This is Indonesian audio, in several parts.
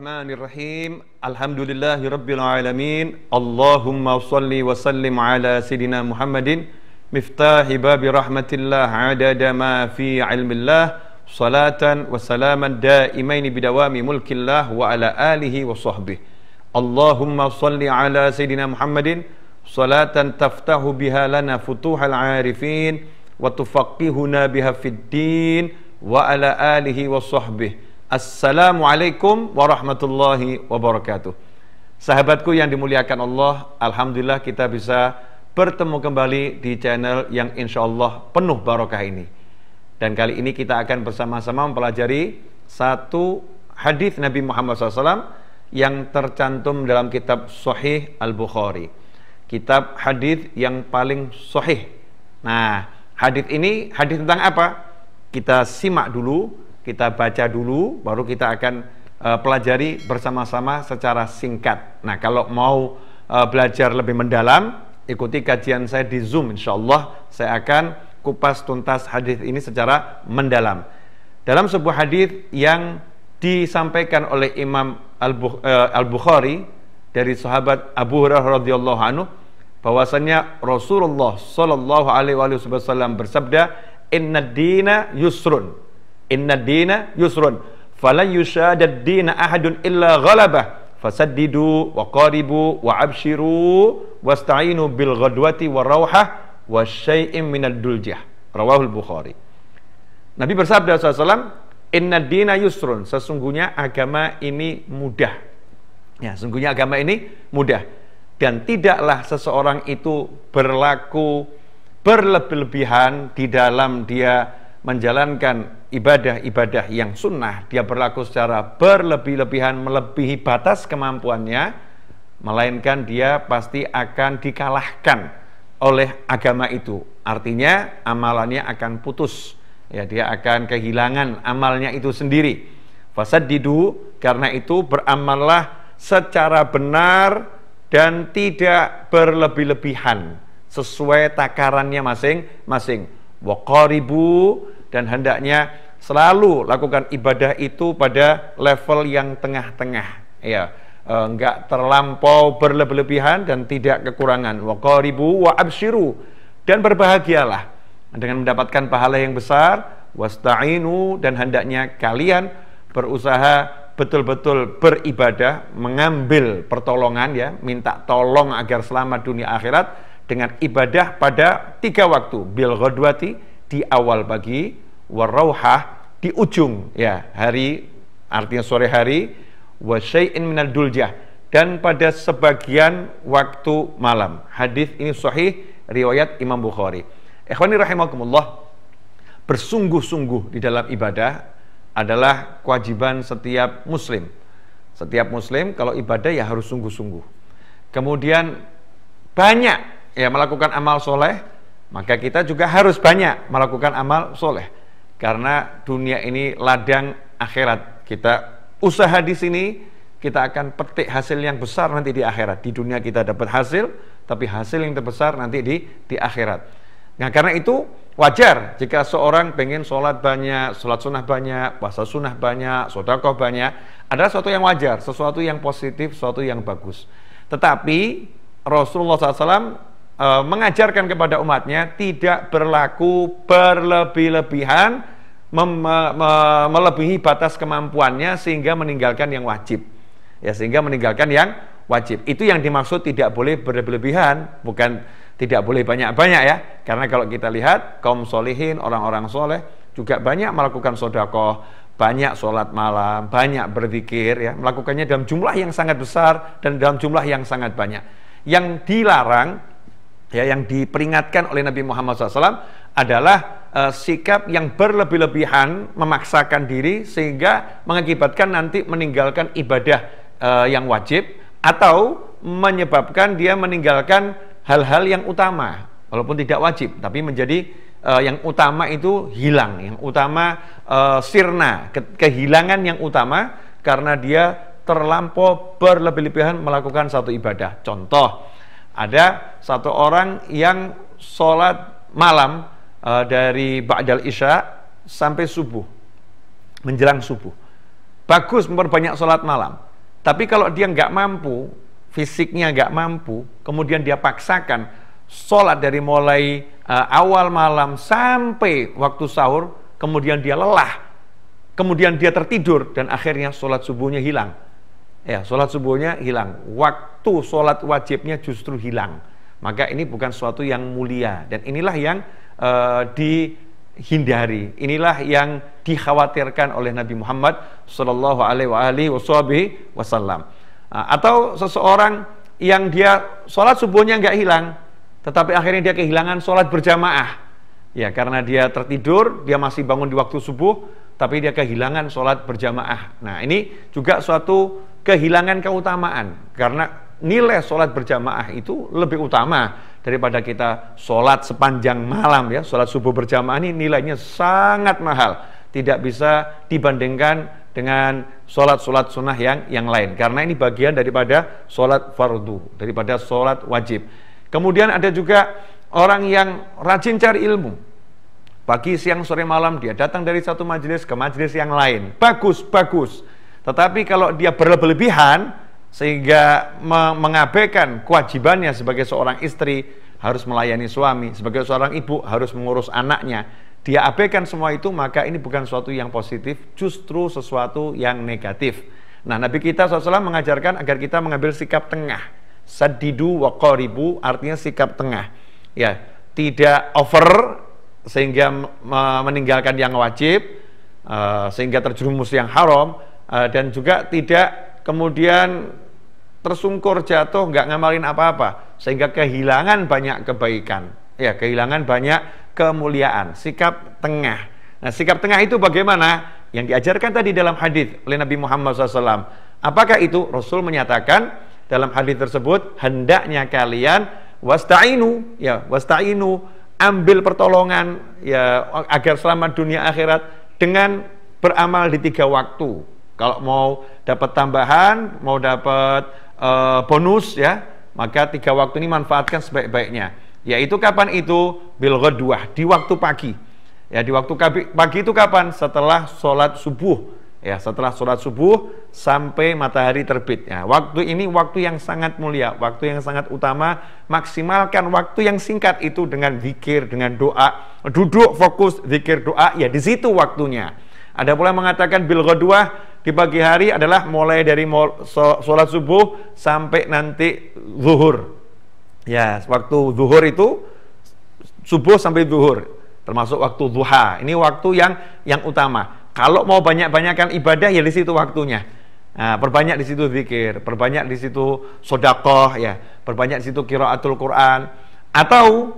Bismillahirrahmanirrahim. Alhamdulillahirabbil alamin. Allahumma shalli wa sallim ala sayidina Muhammadin miftahi babi rahmatillah adada ma fi ilmillah salatan wa salaman daimaini bidawami mulkillah wa ala alihi wa sahbihi. Allahumma shalli ala sayidina Muhammadin salatan taftahu biha lana futuhal arifin wa tufaqihuna biha fid din wa ala alihi wa sahbihi. Assalamualaikum warahmatullahi wabarakatuh. Sahabatku yang dimuliakan Allah, alhamdulillah kita bisa bertemu kembali di channel yang insya Allah penuh barokah ini. Dan kali ini kita akan bersama-sama mempelajari satu hadis Nabi Muhammad SAW yang tercantum dalam kitab Sahih Al-Bukhari, kitab hadis yang paling sahih. Nah, hadis ini hadis tentang apa? Kita simak dulu, kita baca dulu, baru kita akan pelajari bersama-sama secara singkat. Nah, kalau mau belajar lebih mendalam, ikuti kajian saya di Zoom. Insya Allah saya akan kupas tuntas hadis ini secara mendalam. Dalam sebuah hadis yang disampaikan oleh Imam Al-Bukhari dari sahabat Abu Hurairah radhiyallahu anhu, bahwasanya Rasulullah sallallahu alaihi wasallam bersabda, "Inna dina yusrun." Inna dina yusrun falan yushadad dina ahadun illa ghalabah fasaddidu wa qaribu wa abshiru wasta'inu bil ghadwati wa rawhah wa syai'in minad duljah. Rawahul Bukhari. Nabi bersabda SAW, inna dina yusrun, sesungguhnya agama ini mudah. Ya, sesungguhnya agama ini mudah, dan tidaklah seseorang itu berlaku berlebih-lebihan di dalam dia menjalankan ibadah-ibadah yang sunnah. Dia berlaku secara berlebih-lebihan, melebihi batas kemampuannya, melainkan dia pasti akan dikalahkan oleh agama itu. Artinya amalannya akan putus, ya, dia akan kehilangan amalnya itu sendiri. Fasaddidu, karena itu beramallah secara benar dan tidak berlebih-lebihan, sesuai takarannya masing-masing. Wa qaribu, dan hendaknya selalu lakukan ibadah itu pada level yang tengah-tengah, ya, enggak terlampau berlebih-lebihan dan tidak kekurangan. Wa qaribu wa abshiru, dan berbahagialah dengan mendapatkan pahala yang besar. Wasta'inu, dan hendaknya kalian berusaha betul-betul beribadah, mengambil pertolongan, ya, minta tolong agar selamat dunia akhirat dengan ibadah pada 3 waktu. Bil ghadwati, di awal pagi, warauhah, di ujung, ya, hari, artinya sore hari, wa syai'in minal duljah, dan pada sebagian waktu malam. Hadis ini sahih riwayat Imam Bukhari. Ikhwani rahimakumullah, bersungguh-sungguh di dalam ibadah adalah kewajiban setiap muslim. Setiap muslim kalau ibadah ya harus sungguh-sungguh. Kemudian banyak, ya, melakukan amal soleh, maka kita juga harus banyak melakukan amal soleh, karena dunia ini ladang akhirat. Kita usaha di sini, kita akan petik hasil yang besar nanti di akhirat. Di dunia kita dapat hasil, tapi hasil yang terbesar nanti di akhirat. Nah, karena itu wajar jika seorang pengen sholat banyak, sholat sunnah banyak, puasa sunnah banyak, sedekah banyak, adalah sesuatu yang wajar, sesuatu yang positif, sesuatu yang bagus. Tetapi Rasulullah SAW mengajarkan kepada umatnya tidak berlaku berlebih-lebihan, melebihi batas kemampuannya sehingga meninggalkan yang wajib, ya, sehingga meninggalkan yang wajib. Itu yang dimaksud tidak boleh berlebihan, bukan tidak boleh banyak-banyak, ya, karena kalau kita lihat kaum solihin, orang-orang soleh juga banyak melakukan sedekah, banyak sholat malam, banyak berzikir, ya, melakukannya dalam jumlah yang sangat besar dan dalam jumlah yang sangat banyak. Yang dilarang, ya, yang diperingatkan oleh Nabi Muhammad SAW adalah sikap yang berlebih-lebihan, memaksakan diri sehingga mengakibatkan nanti meninggalkan ibadah yang wajib, atau menyebabkan dia meninggalkan hal-hal yang utama walaupun tidak wajib, tapi menjadi yang utama itu hilang, yang utama sirna, kehilangan yang utama karena dia terlampau berlebih-lebihan melakukan satu ibadah. Contoh, ada satu orang yang sholat malam dari ba'dal isya sampai subuh, menjelang subuh. Bagus memperbanyak sholat malam. Tapi kalau dia nggak mampu, fisiknya nggak mampu, kemudian dia paksakan sholat dari mulai awal malam sampai waktu sahur, kemudian dia lelah, kemudian dia tertidur, dan akhirnya sholat subuhnya hilang. Ya, sholat subuhnya hilang. Waktu sholat wajibnya justru hilang. Maka ini bukan suatu yang mulia, dan inilah yang dihindari. Inilah yang dikhawatirkan oleh Nabi Muhammad Sallallahu Alaihi Wasallam. Atau seseorang yang dia sholat subuhnya nggak hilang, tetapi akhirnya dia kehilangan sholat berjamaah. Ya, karena dia tertidur, dia masih bangun di waktu subuh, tapi dia kehilangan sholat berjamaah. Nah, ini juga suatu kehilangan keutamaan, karena nilai sholat berjamaah itu lebih utama daripada kita sholat sepanjang malam. Ya, sholat subuh berjamaah ini nilainya sangat mahal, tidak bisa dibandingkan dengan sholat-sholat sunnah yang lain, karena ini bagian daripada sholat fardu, daripada sholat wajib. Kemudian ada juga orang yang rajin cari ilmu, pagi, siang, sore, malam dia datang dari satu majelis ke majelis yang lain, bagus. Tetapi kalau dia berlebihan sehingga mengabaikan kewajibannya sebagai seorang istri, harus melayani suami, sebagai seorang ibu harus mengurus anaknya, dia abaikan semua itu, maka ini bukan sesuatu yang positif, justru sesuatu yang negatif. Nah, Nabi kita SAW mengajarkan agar kita mengambil sikap tengah. Saddidu wa qaribu, artinya sikap tengah. Ya, tidak over sehingga meninggalkan yang wajib, sehingga terjerumus yang haram, dan juga tidak kemudian tersungkur jatuh, nggak ngamalin apa-apa, sehingga kehilangan banyak kebaikan, ya, kehilangan banyak kemuliaan. Sikap tengah. Nah, sikap tengah itu bagaimana? Yang diajarkan tadi dalam hadis oleh Nabi Muhammad SAW. Apakah itu? Rasul menyatakan dalam hadis tersebut, hendaknya kalian wasta'inu, ya, wasta'inu, ambil pertolongan, ya, agar selamat dunia akhirat dengan beramal di 3 waktu. Kalau mau dapat tambahan, mau dapat bonus, ya, maka 3 waktu ini manfaatkan sebaik-baiknya. Yaitu kapan itu? Bil ghadwah, di waktu pagi. Ya, di waktu pagi itu kapan? Setelah sholat subuh. Ya, setelah sholat subuh sampai matahari terbit. Ya, waktu ini waktu yang sangat mulia, waktu yang sangat utama. Maksimalkan waktu yang singkat itu dengan zikir, dengan doa. Duduk fokus zikir doa, ya di situ waktunya. Ada pula yang mengatakan bil ghadwah, di pagi hari adalah mulai dari sholat subuh sampai nanti zuhur. Ya, waktu zuhur itu subuh sampai zuhur, termasuk waktu duha. Ini waktu yang utama. Kalau mau banyak-banyakkan ibadah, ya di situ waktunya. Nah, perbanyak di situ zikir, perbanyak di situ sedekah, ya, perbanyak di situ qiraatul Quran. Atau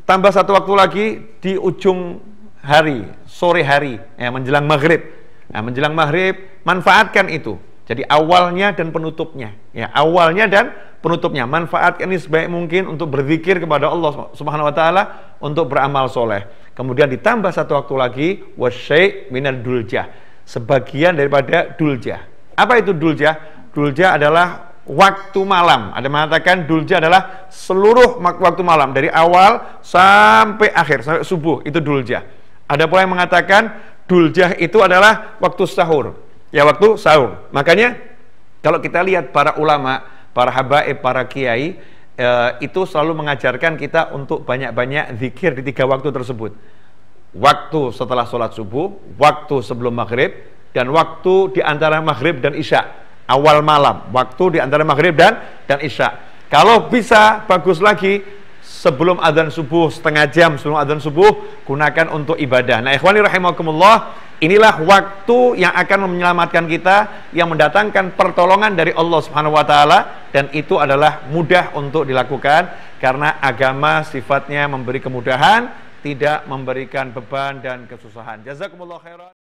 tambah satu waktu lagi di ujung hari, sore hari, ya, menjelang maghrib. Nah, menjelang maghrib, manfaatkan itu. Jadi awalnya dan penutupnya, ya, awalnya dan penutupnya. Manfaatkan ini sebaik mungkin untuk berzikir kepada Allah Subhanahu wa taala, untuk beramal soleh. Kemudian ditambah satu waktu lagi, wasyai' minal duljah, sebagian daripada duljah. Apa itu duljah? Duljah adalah waktu malam. Ada mengatakan duljah adalah seluruh waktu malam, dari awal sampai akhir, sampai subuh, itu duljah. Ada pula yang mengatakan duljah itu adalah waktu sahur. Ya, waktu sahur. Makanya kalau kita lihat para ulama, para habaib, para kiai, itu selalu mengajarkan kita untuk banyak-banyak zikir di 3 waktu tersebut. Waktu setelah sholat subuh, waktu sebelum maghrib, dan waktu di antara maghrib dan isya, awal malam, waktu di antara maghrib dan isya. Kalau bisa, bagus lagi, sebelum adzan subuh, setengah jam sebelum adzan subuh, gunakan untuk ibadah. Nah, ikhwani rahimakumullah, inilah waktu yang akan menyelamatkan kita, yang mendatangkan pertolongan dari Allah Subhanahu wa taala, dan itu adalah mudah untuk dilakukan karena agama sifatnya memberi kemudahan, tidak memberikan beban dan kesusahan. Jazakumullah khairan.